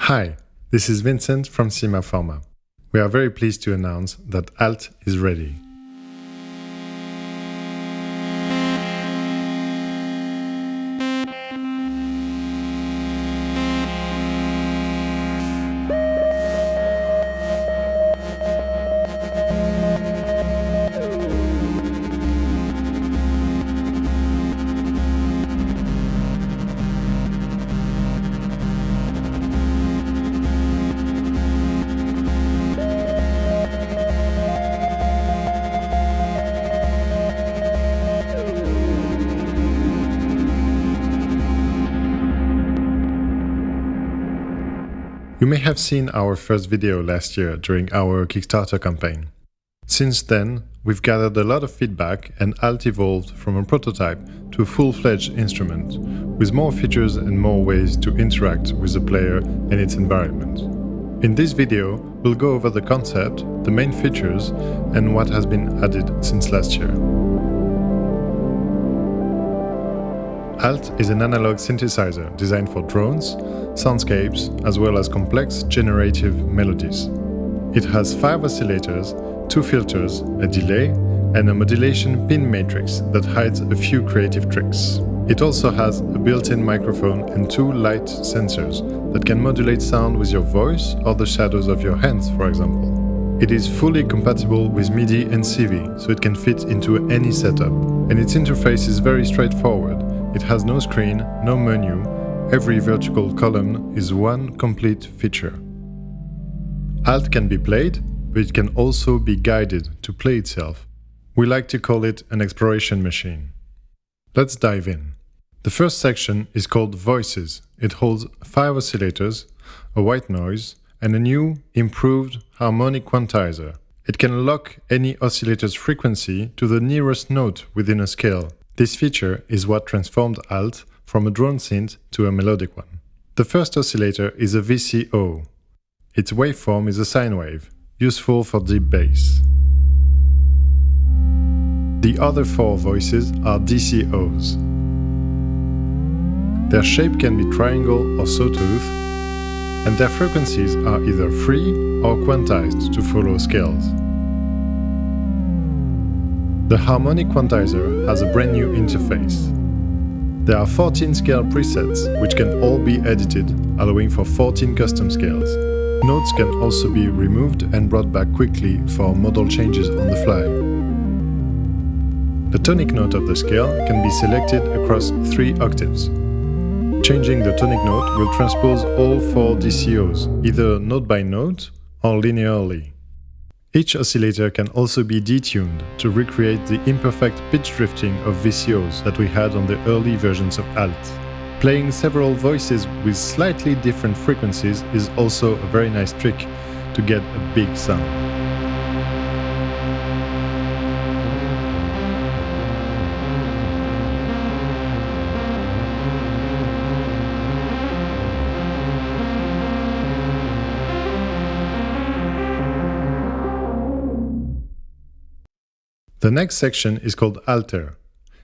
Hi, this is Vincent from Cima Pharma. We are very pleased to announce that Alt is ready. You may have seen our first video last year during our Kickstarter campaign. Since then, we've gathered a lot of feedback and Alt evolved from a prototype to a full-fledged instrument, with more features and more ways to interact with the player and its environment. In this video, we'll go over the concept, the main features, and what has been added since last year. Alt is an analog synthesizer designed for drones, soundscapes, as well as complex generative melodies. It has 5 oscillators, 2 filters, a delay, and a modulation pin matrix that hides a few creative tricks. It also has a built-in microphone and 2 light sensors that can modulate sound with your voice or the shadows of your hands, for example. It is fully compatible with MIDI and CV, so it can fit into any setup. And its interface is very straightforward. It has no screen, no menu. Every vertical column is one complete feature. Alt can be played, but it can also be guided to play itself. We like to call it an exploration machine. Let's dive in. The first section is called Voices. It holds 5 oscillators, a white noise, and a new, improved harmonic quantizer. It can lock any oscillator's frequency to the nearest note within a scale. This feature is what transformed Alt from a drone synth to a melodic one. The first oscillator is a VCO. Its waveform is a sine wave, useful for deep bass. The other 4 voices are DCOs. Their shape can be triangle or sawtooth, and their frequencies are either free or quantized to follow scales. The harmonic quantizer has a brand new interface. There are 14 scale presets, which can all be edited, allowing for 14 custom scales. Notes can also be removed and brought back quickly for modal changes on the fly. The tonic note of the scale can be selected across 3 octaves. Changing the tonic note will transpose all 4 DCOs, either note by note or linearly. Each oscillator can also be detuned to recreate the imperfect pitch drifting of VCOs that we had on the early versions of Alt. Playing several voices with slightly different frequencies is also a very nice trick to get a big sound. The next section is called Alter.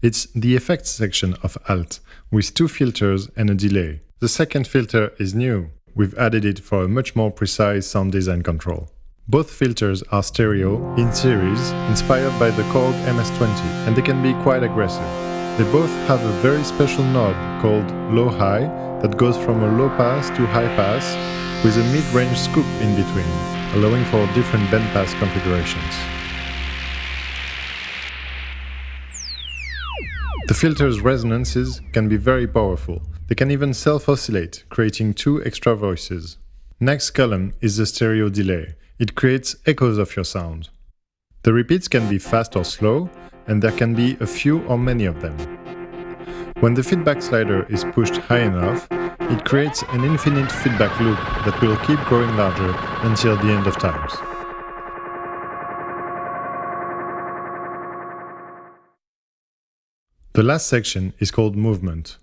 It's the effects section of Alt, with 2 filters and a delay. The second filter is new. We've added it for a much more precise sound design control. Both filters are stereo, in series, inspired by the Korg MS-20, and they can be quite aggressive. They both have a very special knob called low-high that goes from a low pass to high pass, with a mid-range scoop in between, allowing for different bandpass configurations. The filter's resonances can be very powerful. They can even self-oscillate, creating 2 extra voices. Next column is the stereo delay. It creates echoes of your sound. The repeats can be fast or slow, and there can be a few or many of them. When the feedback slider is pushed high enough, it creates an infinite feedback loop that will keep growing larger until the end of times. The last section is called Movement.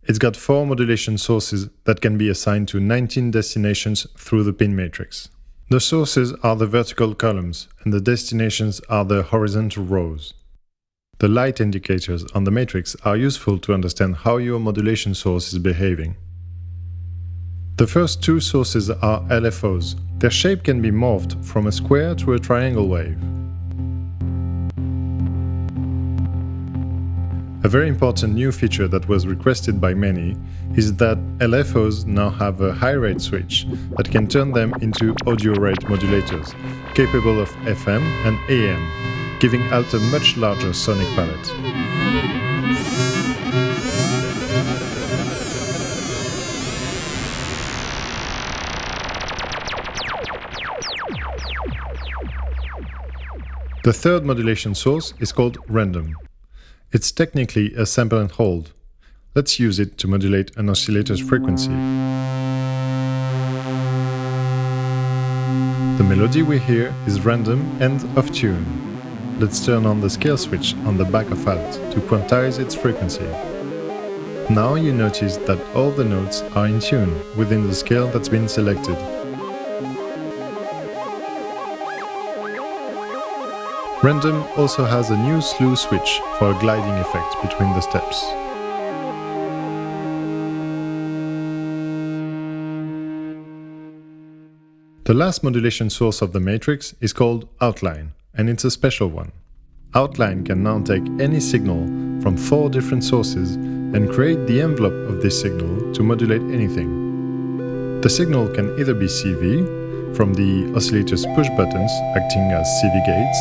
It's got 4 modulation sources that can be assigned to 19 destinations through the pin matrix. The sources are the vertical columns, and the destinations are the horizontal rows. The light indicators on the matrix are useful to understand how your modulation source is behaving. The first two sources are LFOs. Their shape can be morphed from a square to a triangle wave. A very important new feature that was requested by many is that LFOs now have a high rate switch that can turn them into audio rate modulators, capable of FM and AM, giving out a much larger sonic palette. The third modulation source is called random. It's technically a sample and hold. Let's use it to modulate an oscillator's frequency. The melody we hear is random and off tune. Let's turn on the scale switch on the back of alt to quantize its frequency. Now you notice that all the notes are in tune within the scale that's been selected. Random also has a new slew switch for a gliding effect between the steps. The last modulation source of the matrix is called outline, and it's a special one. Outline can now take any signal from 4 different sources and create the envelope of this signal to modulate anything. The signal can either be CV, from the oscillator's push buttons acting as CV gates,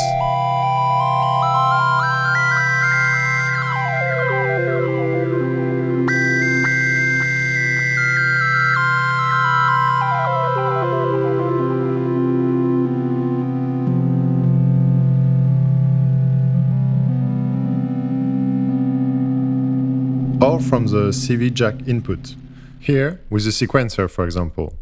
or from the CV jack input, here with a sequencer, for example.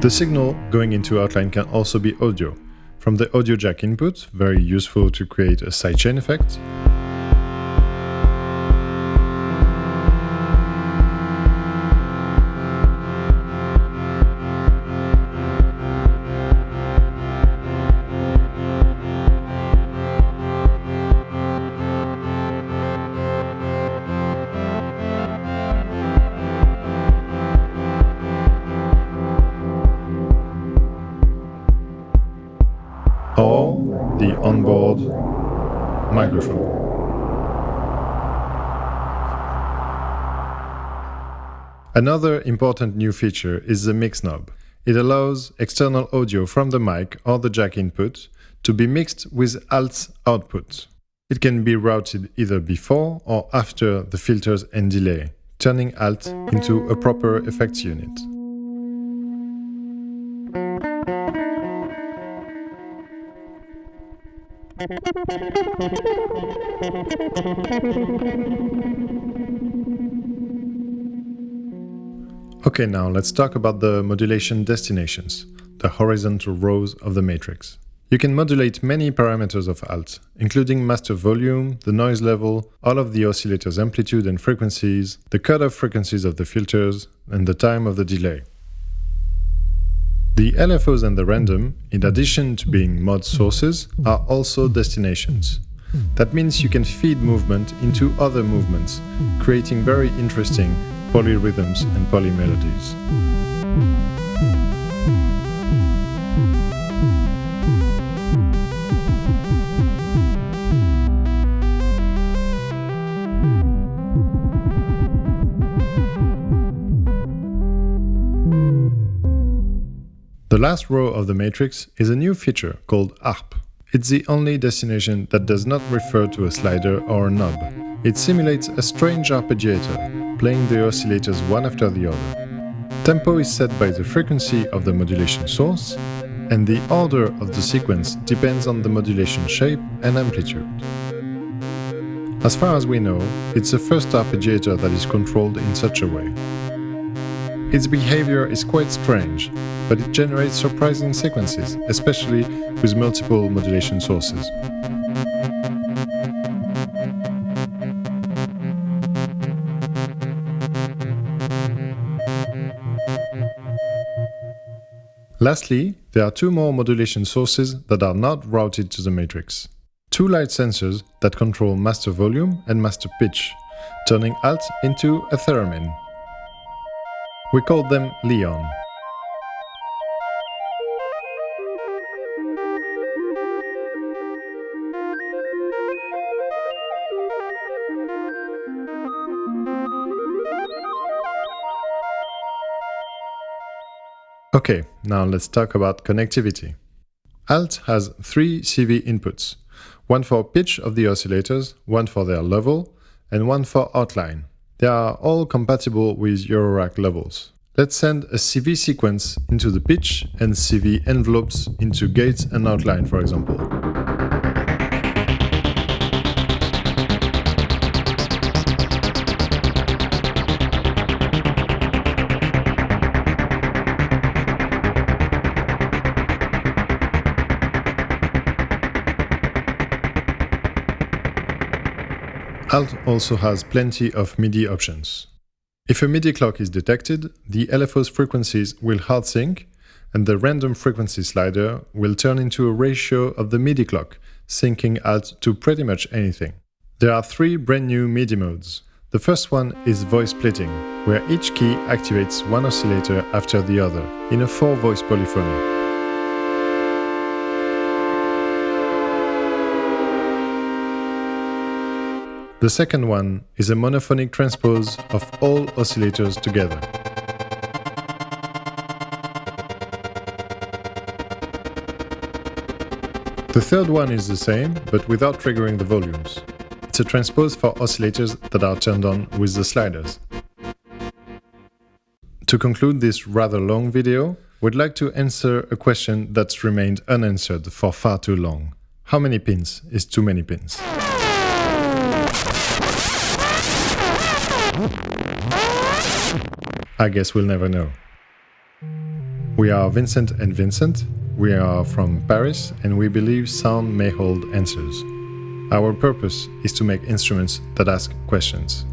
The signal going into outline can also be audio. From the audio jack input, very useful to create a sidechain effect, or the onboard microphone. Another important new feature is the mix knob. It allows external audio from the mic or the jack input to be mixed with alt's output. It can be routed either before or after the filters and delay, turning alt into a proper effects unit. Okay, now let's talk about the modulation destinations, the horizontal rows of the matrix. You can modulate many parameters of alt, including master volume, the noise level, all of the oscillator's amplitude and frequencies, the cutoff frequencies of the filters, and the time of the delay. The LFOs and the random, in addition to being mod sources, are also destinations. That means you can feed movement into other movements, creating very interesting polyrhythms and polymelodies. The last row of the matrix is a new feature called ARP. It's the only destination that does not refer to a slider or a knob. It simulates a strange arpeggiator, playing the oscillators one after the other. Tempo is set by the frequency of the modulation source, and the order of the sequence depends on the modulation shape and amplitude. As far as we know, it's the first arpeggiator that is controlled in such a way. Its behavior is quite strange, but it generates surprising sequences, especially with multiple modulation sources. Lastly, there are two more modulation sources that are not routed to the matrix. Two light sensors that control master volume and master pitch, turning alt into a theremin. We call them Leon. Okay, now let's talk about connectivity. Alt has 3 CV inputs, one for pitch of the oscillators, one for their level, and one for outline. They are all compatible with Eurorack levels. Let's send a CV sequence into the pitch and CV envelopes into gates and outline, for example. Alt also has plenty of MIDI options. If a MIDI clock is detected, the LFO's frequencies will hard sync, and the random frequency slider will turn into a ratio of the MIDI clock, syncing alt to pretty much anything. There are 3 brand new MIDI modes. The first one is voice splitting, where each key activates one oscillator after the other, in a 4-voice polyphony. The second one is a monophonic transpose of all oscillators together. The third one is the same, but without triggering the volumes. It's a transpose for oscillators that are turned on with the sliders. To conclude this rather long video, we'd like to answer a question that's remained unanswered for far too long. How many pins is too many pins? I guess we'll never know. We are Vincent and Vincent. We are from Paris, and we believe sound may hold answers. Our purpose is to make instruments that ask questions.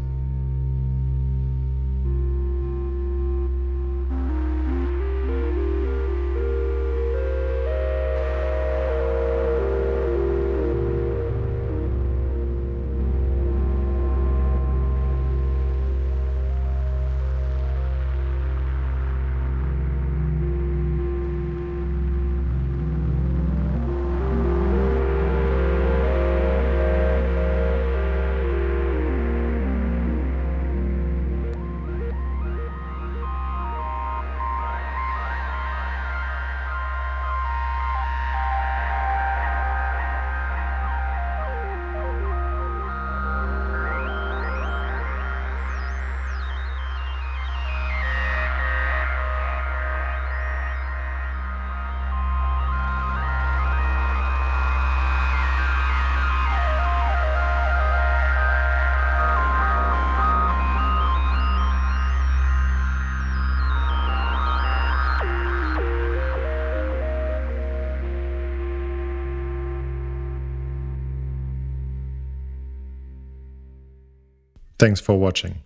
Thanks for watching.